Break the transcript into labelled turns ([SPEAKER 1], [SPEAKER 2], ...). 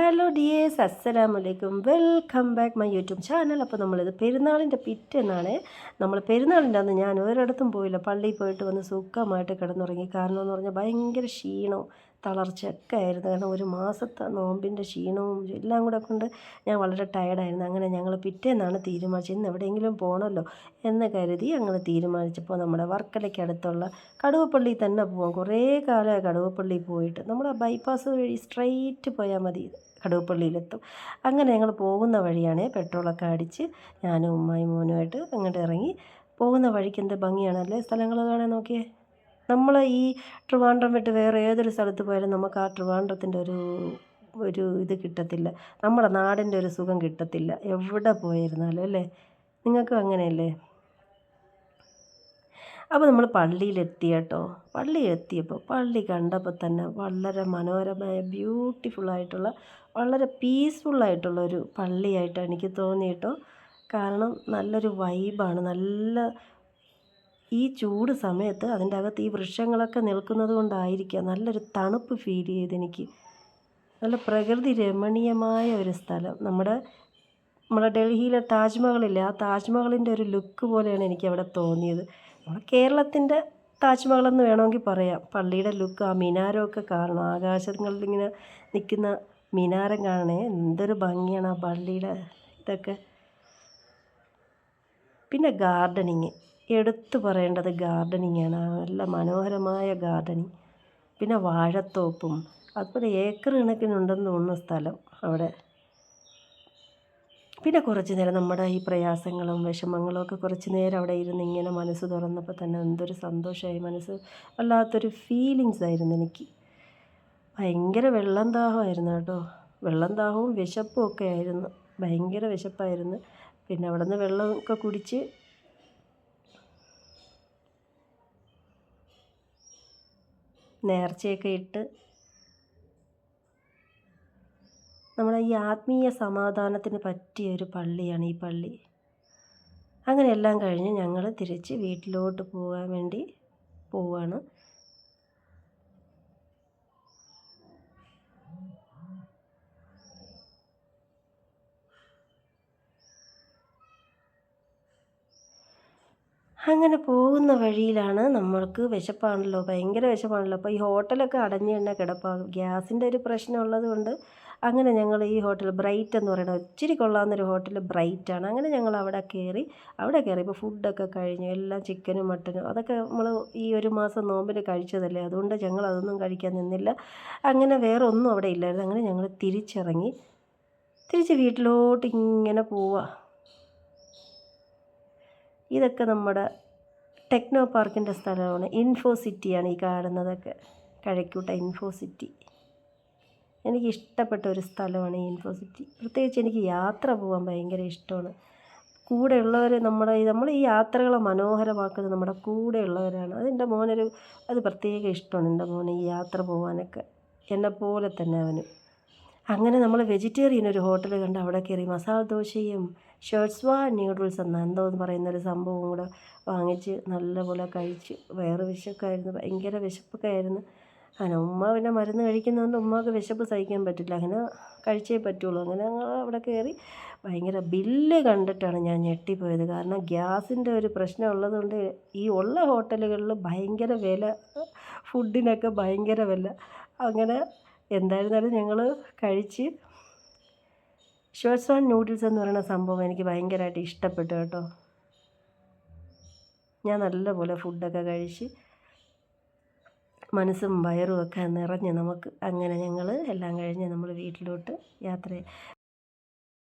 [SPEAKER 1] Hello dears, അസ്സലാമലൈക്കും. Welcome back my YouTube channel. അപ്പോൾ നമ്മളിത് പെരുന്നാളിൻ്റെ പിറ്റേന്നാണ്. നമ്മൾ പെരുന്നാളിൻ്റെ അന്ന് ഞാൻ ഒരിടത്തും പോയില്ല. പള്ളിയിൽ പോയിട്ട് വന്ന് സുഖമായിട്ട് കിടന്നുറങ്ങി. കാരണം എന്ന് പറഞ്ഞാൽ ഭയങ്കര ക്ഷീണവും തളർച്ചയൊക്കെ ആയിരുന്നു. കാരണം ഒരു മാസത്തെ നോമ്പിൻ്റെ ക്ഷീണവും എല്ലാം കൂടെ കൊണ്ട് ഞാൻ വളരെ ടയർഡായിരുന്നു. അങ്ങനെ ഞങ്ങൾ പിറ്റേന്നാണ് തീരുമാനിച്ചത് ഇന്ന് എവിടെയെങ്കിലും പോകണമല്ലോ എന്ന് കരുതി ഞങ്ങൾ തീരുമാനിച്ചപ്പോൾ നമ്മുടെ വർക്കലയ്ക്കടുത്തുള്ള കടുവപ്പള്ളിയിൽ തന്നെ പോകാം. കുറേ കാലമായി കടുവപ്പള്ളിയിൽ പോയിട്ട്. നമ്മുടെ ബൈപ്പാസ് വഴി സ്ട്രെയിറ്റ് പോയാൽ മതി, കടുവപ്പള്ളിയിലെത്തും. അങ്ങനെ ഞങ്ങൾ പോകുന്ന വഴിയാണ് പെട്രോളൊക്കെ അടിച്ച് ഞാനും ഉമ്മായും മോനുമായിട്ട് അങ്ങോട്ട് ഇറങ്ങി. പോകുന്ന വഴിക്ക് എന്ത് ഭംഗിയാണല്ലേ സ്ഥലങ്ങൾ കാണാൻ. നോക്കിയേ, നമ്മൾ ഈ ട്രിവാൻഡ്രം വിട്ട് വേറെ ഏതൊരു സ്ഥലത്ത് പോയാലും നമുക്ക് ആ ട്രിവാൻഡ്രത്തിൻ്റെ ഒരു ഇത് കിട്ടത്തില്ല. നമ്മുടെ നാടിൻ്റെ ഒരു സുഖം കിട്ടത്തില്ല എവിടെ പോയിരുന്നാലും, അല്ലേ? നിങ്ങൾക്കും അങ്ങനെയല്ലേ? അപ്പോൾ നമ്മൾ പള്ളിയിലെത്തി കേട്ടോ. പള്ളിയിലെത്തിയപ്പോൾ പള്ളി കണ്ടപ്പോൾ തന്നെ വളരെ മനോഹരമായ ബ്യൂട്ടിഫുള്ളായിട്ടുള്ള വളരെ പീസ്ഫുള്ളായിട്ടുള്ള ഒരു പള്ളിയായിട്ടാണ് എനിക്ക് തോന്നി കേട്ടോ. കാരണം നല്ലൊരു വൈബാണ്. നല്ല ഈ ചൂട് സമയത്ത് അതിൻ്റെ അകത്ത് ഈ വൃക്ഷങ്ങളൊക്കെ നിൽക്കുന്നത് കൊണ്ടായിരിക്കാം നല്ലൊരു തണുപ്പ് ഫീൽ ചെയ്തെനിക്ക്. നല്ല പ്രകൃതി രമണീയമായ ഒരു സ്ഥലം. നമ്മുടെ ഡൽഹിയിലെ താജ്മഹലില്ലേ, ആ താജ്മഹലിൻ്റെ ഒരു ലുക്ക് പോലെയാണ് എനിക്കവിടെ തോന്നിയത്. നമ്മുടെ കേരളത്തിൻ്റെ താജ്മഹലെന്ന് വേണമെങ്കിൽ പറയാം. പള്ളിയുടെ ലുക്ക്, ആ മിനാരമൊക്കെ കാണണം. ആകാശങ്ങളിലിങ്ങനെ നിൽക്കുന്ന മിനാരം കാണണേ, എന്തൊരു ഭംഗിയാണ് ആ പള്ളിയുടെ ഇതൊക്കെ. പിന്നെ ഗാർഡനിങ്, എടുത്തു പറയേണ്ടത് ഗാർഡനിങ്ങാണ്. നല്ല മനോഹരമായ ഗാർഡനിങ്. പിന്നെ വാഴത്തോപ്പും, അതുപോലെ ഏക്കർ കണക്കിനുണ്ടെന്ന് തോന്നുന്ന സ്ഥലം അവിടെ. പിന്നെ കുറച്ച് നേരം നമ്മുടെ ഈ പ്രയാസങ്ങളും വിഷമങ്ങളും ഒക്കെ കുറച്ച് നേരം അവിടെ ഇരുന്ന് ഇങ്ങനെ മനസ്സ് തുറന്നപ്പോൾ തന്നെ എന്തൊരു സന്തോഷമായി. മനസ്സ് വല്ലാത്തൊരു ഫീലിങ്സ് ആയിരുന്നു എനിക്ക്. ഭയങ്കര വെള്ളം ദാഹമായിരുന്നു കേട്ടോ. വെള്ളം ദാഹവും വിശപ്പും ഒക്കെ ആയിരുന്നു. ഭയങ്കര വിശപ്പായിരുന്നു. പിന്നെ അവിടെ നിന്ന് വെള്ളമൊക്കെ കുടിച്ച് നേർച്ചയൊക്കെ ഇട്ട് നമ്മുടെ ഈ ആത്മീയ സമാധാനത്തിന് പറ്റിയ ഒരു പള്ളിയാണ് ഈ പള്ളി. അങ്ങനെ എല്ലാം കഴിഞ്ഞ് ഞങ്ങൾ തിരിച്ച് വീട്ടിലോട്ട് പോകാൻ വേണ്ടി പോവാണ്. അങ്ങനെ പോകുന്ന വഴിയിലാണ് നമ്മൾക്ക് വിശപ്പാണല്ലോ, ഭയങ്കര വിശപ്പാണല്ലോ. അപ്പോൾ ഈ ഹോട്ടലൊക്കെ അടഞ്ഞ് തന്നെ കിടപ്പാകും. ഗ്യാസിൻ്റെ ഒരു പ്രശ്നം ഉള്ളത് കൊണ്ട് അങ്ങനെ ഞങ്ങൾ ഈ ഹോട്ടൽ ബ്രൈറ്റ് എന്ന് പറയുന്നത് ഒത്തിരി കൊള്ളാവുന്നൊരു ഹോട്ടൽ ബ്രൈറ്റാണ്. അങ്ങനെ ഞങ്ങൾ അവിടെ കയറിയപ്പോൾ ഫുഡൊക്കെ കഴിഞ്ഞു. എല്ലാം ചിക്കനും മട്ടനും അതൊക്കെ നമ്മൾ ഈ ഒരു മാസം നോമ്പിൽ കഴിച്ചതല്ലേ, അതുകൊണ്ട് ഞങ്ങൾ അതൊന്നും കഴിക്കാൻ നിന്നില്ല. അങ്ങനെ വേറെ ഒന്നും അവിടെ ഇല്ലായിരുന്നു. അങ്ങനെ ഞങ്ങൾ തിരിച്ച് വീട്ടിലോട്ട് ഇങ്ങനെ പോവുക. ഇതൊക്കെ നമ്മുടെ ടെക്നോ പാർക്കിൻ്റെ സ്ഥലമാണ്. ഇൻഫോ സിറ്റിയാണ് ഈ കാണുന്നതൊക്കെ. കഴക്കൂട്ട ഇൻഫോ സിറ്റി എനിക്കിഷ്ടപ്പെട്ട ഒരു സ്ഥലമാണ് ഈ ഇൻഫോ സിറ്റി. പ്രത്യേകിച്ച് എനിക്ക് യാത്ര പോകാൻ ഭയങ്കര ഇഷ്ടമാണ്. കൂടെയുള്ളവർ നമ്മൾ ഈ യാത്രകളെ മനോഹരമാക്കുന്നത് നമ്മുടെ കൂടെയുള്ളവരാണ്. അത് പ്രത്യേക ഇഷ്ടമാണ് എൻ്റെ മോന് ഈ യാത്ര പോകാനൊക്കെ, എന്നെപ്പോലെ തന്നെ അവനും. അങ്ങനെ നമ്മൾ വെജിറ്റേറിയൻ ഒരു ഹോട്ടൽ കണ്ട് അവിടെ കയറി മസാല ദോശയും ഷേർട്സ്വാൻ ന്യൂഡിൽസ് എന്തോന്ന് പറയുന്നൊരു സംഭവം കൂടെ വാങ്ങിച്ച് നല്ലപോലെ കഴിച്ച്. വേറെ വിശപ്പൊക്കെയായിരുന്നു, ഭയങ്കര വിശപ്പൊക്കെ ആയിരുന്നു. അങ്ങനെ ഉമ്മ പിന്നെ മരുന്ന് കഴിക്കുന്നതുകൊണ്ട് ഉമ്മക്ക് വിശപ്പ് സഹിക്കാൻ പറ്റില്ല, അങ്ങനെ കഴിച്ചേ പറ്റുള്ളൂ. അങ്ങനെ ഞങ്ങൾ അവിടെ കയറി. ഭയങ്കര ബില്ല് കണ്ടിട്ടാണ് ഞാൻ ഞെട്ടിപ്പോയത്. കാരണം ഗ്യാസിൻ്റെ ഒരു പ്രശ്നം ഉള്ളതുകൊണ്ട് ഈ ഉള്ള ഹോട്ടലുകളിൽ ഭയങ്കര വില, ഫുഡിനൊക്കെ ഭയങ്കര വില. അങ്ങനെ എന്തായിരുന്നാലും ഞങ്ങൾ കഴിച്ച്. ഷേർട്സ്വാൻ നൂഡിൽസ് എന്ന് പറയുന്ന സംഭവം എനിക്ക് ഭയങ്കരമായിട്ട് ഇഷ്ടപ്പെട്ടു കേട്ടോ. ഞാൻ നല്ലപോലെ ഫുഡൊക്കെ കഴിച്ച് മനസ്സും വയറും ഒക്കെ നിറഞ്ഞ് നമുക്ക് അങ്ങനെ ഞങ്ങൾ എല്ലാം കഴിഞ്ഞ് നമ്മൾ വീട്ടിലോട്ട് യാത്ര